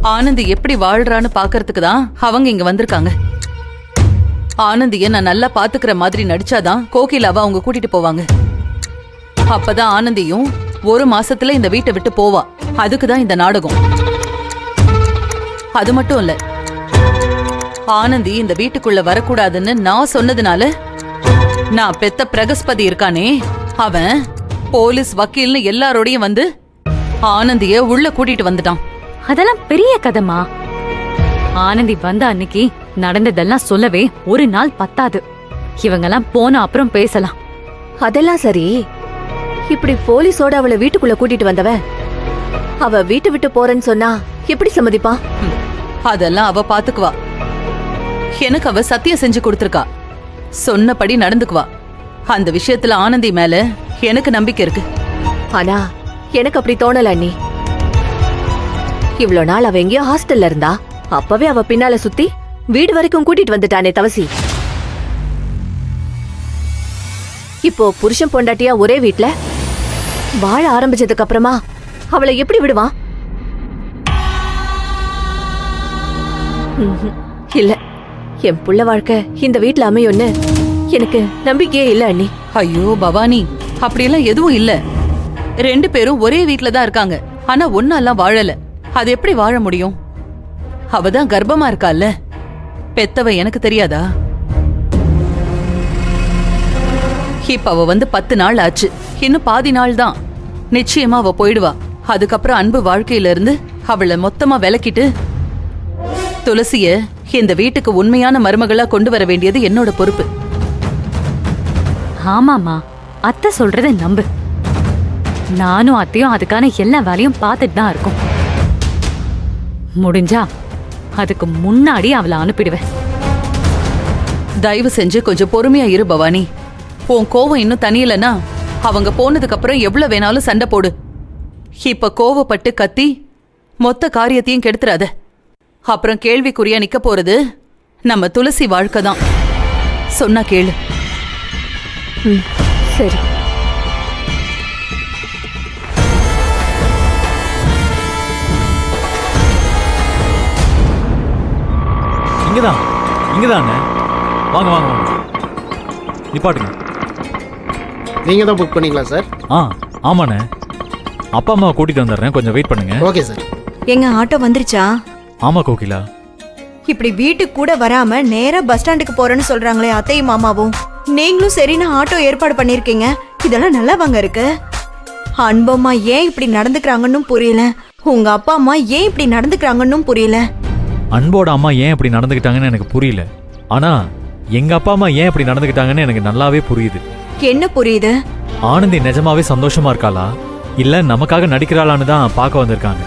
ஆனந்தி எப்படி வாழ்றான்னு பாக்கறதுக்கு தான் அவங்க இங்க வந்திருக்காங்க. ஆனந்திய நான் நல்லா பாத்துக்கிற மாதிரி நடிச்சாதான் கோகிலாவை அவங்க கூட்டிட்டு போவாங்க. அப்பதான் ஆனந்தியும் 1 மாசத்துல இந்த வீட்டை விட்டு போவா. அதுக்குதான் இந்த நாடகம். அது மட்டும் இல்ல, ஆனந்தி இந்த வீட்டுக்குள்ள வரக்கூடாதுன்னு நான் சொன்னதுனால நான் பெத்த பிரகஸ்பதி இருக்கானே, அவன் போலீஸ் வக்கீல்னு எல்லாரோடையும் வந்து ஆனந்திய உள்ள கூட்டிட்டு வந்துட்டான். அதெல்லாம் பெரிய கதைமா. ஆனந்தி வந்த அன்னைக்கு நடந்ததெல்லாம் சொல்லவே ஒரு நாள் பத்தாது. இவங்கெல்லாம் போன அப்புறம் பேசலாம். அதெல்லாம் சரி, இப்படி போலீஸோட அவளை வீட்டுக்குள்ள கூட்டிட்டு வந்தவ அவ வீட்டு விட்டு போறேன்னு சொன்னா எப்படி சம்மதிப்பா? அதெல்லாம் அவ பாத்துக்குவா. எனக்கு அவ சத்தியம் செஞ்சு கொடுத்திருக்கா. சொன்னபடி நடந்துக்குவா. அந்த விஷயத்துல ஆனந்தி மேல எனக்கு நம்பிக்கை இருக்கு. ஆனா எனக்கு அப்படி தோணல அண்ணி. இவ்ளோ நாள் அவ எங்கேயோ ஹாஸ்டல்ல இருந்தா, அப்பவே அவ பின்னால சுத்தி வீடு வரைக்கும் கூட்டிட்டு வந்துட்டானே தவசி. இப்போ புருஷன் பொண்டாட்டியா ஒரே வீட்ல வாழ ஆரம்பிச்சதுக்கு அப்புறமா அவளை எப்படி விடுவான்? இல்ல, என் புள்ள வாழ்க்கை இந்த வீட்ல அமையும்னு எனக்கு நம்பிக்கையே இல்ல அண்ணி. ஐயோ பவானி, அப்படியெல்லாம் எதுவும் இல்ல. 2 பேரும் ஒரே வீட்ல தான் இருக்காங்க. ஆனா ஒன்னாலாம் வாழல. அது எப்படி வாழ முடியும்? அவதான் கர்ப்பமா இருக்கால. பெத்தவ எனக்கு தெரியாதா? இப்ப அவ வந்து 10 நாள் ஆச்சு. இன்னும் பாதி நாள் தான். நிச்சயமா அவ போயிடுவா. அதுக்கப்புறம் அன்பு வாழ்க்கையில இருந்து அவளை மொத்தமா விலக்கிட்டு துளசிய இந்த வீட்டுக்கு உண்மையான மருமகளா கொண்டு வர வேண்டியது என்னோட பொறுப்பு. ஆமாமா, அத்தை சொல்றத நம்பு. நானும் அத்தையும் அதுக்கான எல்லா வேலையும் பார்த்துட்டு தான் இருக்கோம். முடிஞ்சா அதுக்கு முன்னாடி அவளை அனுப்பிடுவேன். தயவு செஞ்சு கொஞ்சம் பொறுமையா இரு பவானி. உன் கோவம் இன்னும் தனியலனா அவங்க போனதுக்கு அப்புறம் எவ்வளவு வேணாலும் சண்டை போடு. இப்ப கோவப்பட்டு கத்தி மொத்த காரியத்தையும் கெடுத்துறாத. அப்புறம் கேள்விக்குறியா நிக்க போறது நம்ம துளசி வாழ்க்கை தான். சொன்னா கேளு. சரி. இங்கதான் வாங்க வாங்க வாங்க, நிப்பாட்டுங்க. நீங்க தான் புக் பண்ணீங்களா சார்? ஆமாண்ணே. அப்பா அம்மா கூட்டிட்டு வந்துடுறேன், கொஞ்சம் வெயிட் பண்ணுங்க. Okay sir. எங்க ஆட்டோ வந்துருச்சா? ஆமா கோகிலா. இப்படி வீட்டுக்கு கூட வராம நேரா பஸ் ஸ்டாண்டுக்கு போறேன்னு சொல்றாங்களே அத்தையும் மாமாவும். நீங்களும் சரின்னு ஆட்டோ ஏற்பாடு பண்ணிருக்கீங்க. இதெல்லாம் நல்லா வாங்க இருக்கு. அன்பம்மா ஏன் இப்படி நடந்துக்கிறாங்கன்னு புரியல. உங்க அப்பா அம்மா ஏன் இப்படி நடந்துக்கிறாங்கன்னு புரியல. அன்போட அம்மா ஏன் இப்படி நடந்துக்கிட்டாங்கன்னு எனக்கு புரியல. ஆனா எங்க அப்பா அம்மா ஏன் இப்படி நடந்துக்கிட்டாங்கன்னு எனக்கு நல்லாவே புரியுது. என்ன புரியுது? ஆனந்தி நிஜமாவே சந்தோஷமா இருக்காளா இல்ல நமக்காக நடிக்கிறாளான்னு தான் பார்க்க வந்திருக்காங்க.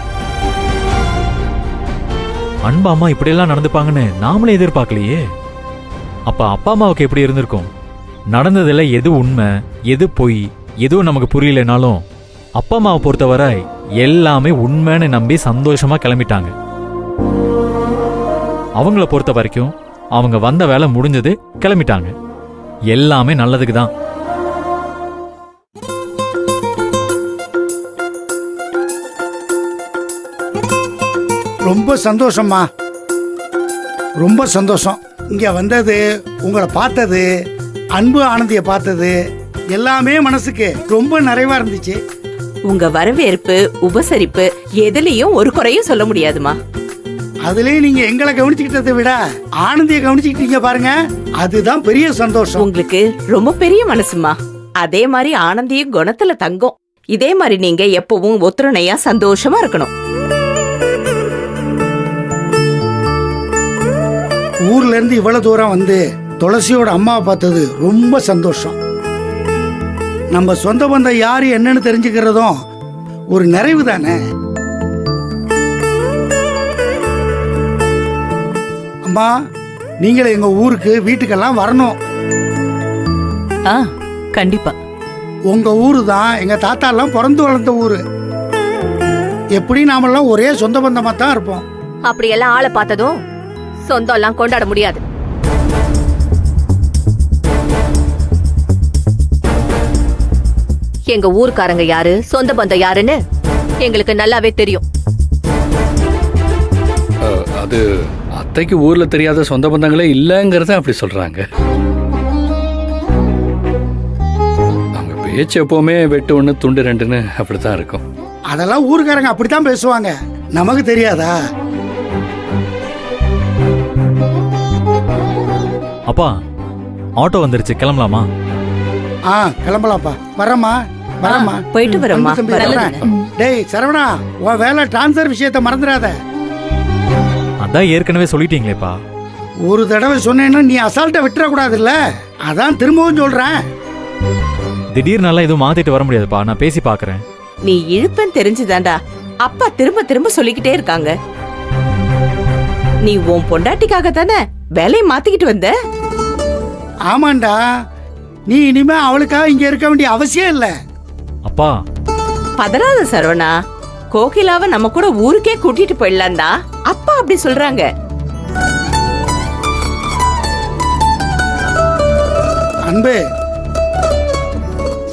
அன்பா அம்மா இப்படியெல்லாம் நடந்துப்பாங்கன்னு நாமளே எதிர்பார்க்கலையே. அப்ப அப்பா அம்மாவுக்கு எப்படி இருந்திருக்கும்? நடந்ததுல எது உண்மை எது பொய் எதுவும் நமக்கு புரியலனாலும் அப்பா அம்மாவை பொறுத்தவரை எல்லாமே உண்மைன்னு நம்பி சந்தோஷமா கிளம்பிட்டாங்க. அவங்கள பொறுத்த வரைக்கும் அவங்க வந்த வேலை முடிஞ்சது, கிளம்பிட்டாங்க. எல்லாமே நல்லதுக்கு தான். ரொம்ப சந்தோஷம்மா, ரொம்ப சந்தோஷம். இங்க வந்தது, உங்களை பார்த்தது, அன்பு ஆனந்திய பார்த்தது எல்லாமே மனசுக்கு ரொம்ப நிறைவா இருந்துச்சு. உங்க வரவேற்பு உபசரிப்பு எதுலயும் ஒரு குறையும் சொல்ல முடியாதுமா. அதுலயும் நீங்க எங்களை கவனிச்சுக்கிட்டதை விட ஆனந்திய கவனிச்சுக்கிட்டீங்க பாருங்க, அதுதான் பெரிய சந்தோஷம். உங்களுக்கு ரொம்ப பெரிய மனசுமா. அதே மாதிரி ஆனந்தியும் குணத்துல தங்கம். இதே மாதிரி நீங்க எப்பவும் ஒத்துணையா சந்தோஷமா இருக்கணும். ஊர்ல இருந்து இவ்வளவு தூரம் வந்து துளசியோட அம்மாவை பார்த்தது ரொம்ப சந்தோஷம். நம்ம சொந்த பந்தம் யாரு என்னன்னு தெரிஞ்சுக்கிறதும் ஒரு நிறைவு தானே. அம்மா, நீங்களே எங்க ஊருக்கு வீட்டுக்கெல்லாம் வரணும். கண்டிப்பா. உங்க ஊரு தான் எங்க தாத்தா எல்லாம் பிறந்து வளர்ந்த ஊரு. எப்படி நாமெல்லாம் ஒரே சொந்த பந்தமா தான் இருப்போம். அப்படியெல்லாம் ஆளை பார்த்ததும் சொந்தம் எல்லாம் கொண்டாட முடியாது. எங்க ஊர்க்காரங்க யாரு, சொந்த பந்தம் யாருன்னு எங்களுக்கு நல்லாவே தெரியும். அது அத்தைக்கு ஊர்ல தெரியாத சொந்த பந்தங்களே இல்லைங்கிறத அப்படி சொல்றாங்க. அவங்க பேச்சு எப்பவுமே வெட்டு ஒன்று துண்டு ரெண்டுன்னு அப்படித்தான் இருக்கும். அதெல்லாம் ஊருக்காரங்க அப்படித்தான் பேசுவாங்க, நமக்கு தெரியாதா? அப்பா ஆட்டோ வந்துருச்சு, கிளம்பலாமா? கிளம்பலாம்ப்பா. வரேம்மா வரேம்மா. போயிட்டு வரோம்மா. தம்பி, நல்லது. வரேன். டேய் சரவணா, உன் வேலை டிரான்ஸ்ஃபர் விஷயத்த மறந்துடாத. அதான் ஏற்கனவே சொல்லிட்டீங்களேப்பா. ஒரு தடவை சொன்னேன்னா நீ அசால்ட்டை விட்டுறக்கூடாதுல்ல, அதான் திரும்பவும் சொல்றேன். திடீர்னு எதுவும் மாத்திட்டு வர முடியாதுப்பா, நான் பேசி பார்க்கறேன். நீ இழுப்பன் தெரிஞ்சுதான்டா அப்பா திரும்ப திரும்ப சொல்லிக்கிட்டே இருக்காங்க. நீ உன் பொண்டாட்டிக்காக தானே வேலையை மாத்திக்கிட்டு வந்த. ஆமாண்டா, நீ இனிமே அவளுக்காக இங்க இருக்க வேண்டிய அவசியம் இல்ல. அப்பா பதறாத சரவணா, கோகிலாவை நம்ம கூட ஊருக்கே கூட்டிட்டு போயிடலாம்டா. அப்பா அப்படி சொல்றாங்க. அன்பு,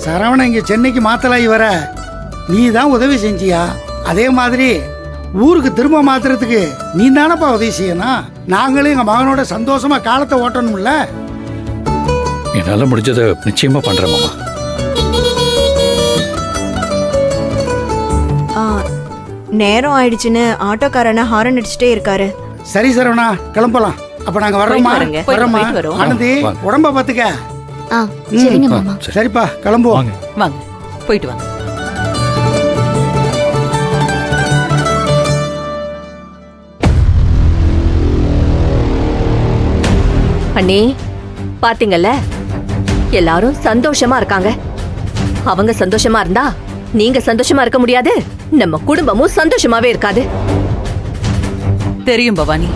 சரவணன் இங்க சென்னைக்கு மாத்தலாகி வர நீ தான் உதவி செஞ்சியா? அதே மாதிரி ஊருக்கு திரும்ப மாத்துறதுக்கு நீ தானப்பா உதவி செய்யணும். நாங்களும் எங்க மகனோட சந்தோஷமா காலத்தை ஓட்டணும்ல. என்னால முடிஞ்சதை நிச்சயமா பண்றேன் மாமா. நேரம் ஆயிடுச்சுன்னு ஆட்டோக்காரனை ஹாரன் அடிச்சுட்டே இருக்காரு. சரி சரவணா, கிளம்பலாம். அப்ப நாங்க வர்றோமா? போயிட்டு வரேங்க. வர்றோமா? போயிட்டு வரோம். ஆனந்தி, வாங்க. உடம்ப பாத்துக்க. சரிங்க ஆ, மாமா. சரி. சரிப்பா, கிளம்புவோம். வாங்க. வாங்க போயிட்டு வாங்க. அண்ணி, பாத்தீங்கல்ல, எல்லாரும் சந்தோஷமா இருக்காங்க. அவங்க சந்தோஷமா இருந்தா நீங்க சந்தோஷமா இருக்க முடியாது, நம்ம குடும்பமும் சந்தோஷமாவே இருக்காது. தெரியும் பவானி,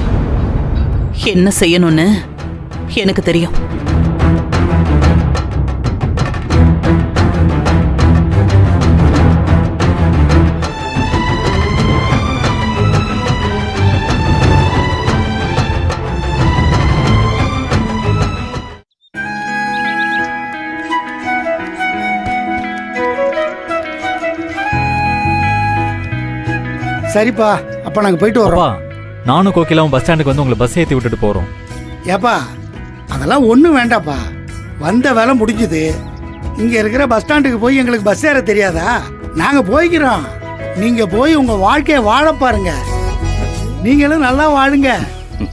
என்ன செய்யணும்னு எனக்கு தெரியும். சரிப்பா, அப்ப நாங்க போயிட்டு அப்பா வர்றோம். நானும் கோகிலாவும் பஸ் ஸ்டாண்டுக்கு வந்து உங்களை பஸ் ஏற்றி விட்டுட்டு போறோம். ஏப்பா, அதெல்லாம் ஒண்ணும் வேண்டாப்பா. வந்த வேலை முடிஞ்சுது. இங்க இருக்கிற பஸ் ஸ்டாண்டுக்கு போய் எங்களுக்கு பஸ் ஏற தெரியாதா? நாங்க போய்க்கிறோம். நீங்க போய் உங்க வாழ்க்கைய வாழ பாருங்க. நீங்களும் நல்லா வாழுங்க.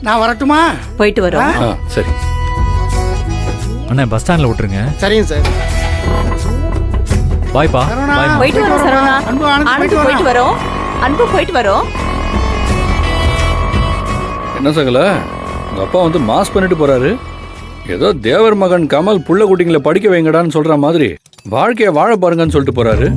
நான் வரட்டுமா? போயிட்டு வரோம். ஆ, சரி. அண்ணா பஸ் ஸ்டாண்ட்ல விட்டுருங்க. சரிங்க சார். பாய்ப்பா. சரவணா, பாய். போயிட்டு வரோம் சரவணா. அன்பு, ஆனந்த் ஆனந்த் போயிட்டு வரோம். அன்பு போயிட்டு வரோம். என்ன சகல, உங்க அப்பா வந்து மாஸ் பண்ணிட்டு போறாரு. ஏதோ தேவர் மகன் கமல் புள்ள குட்டிங்களை படிக்க வைங்கடான்னு சொல்ற மாதிரி வாழ்க்கைய வாழ பாருங்கன்னு சொல்லிட்டு போறாரு.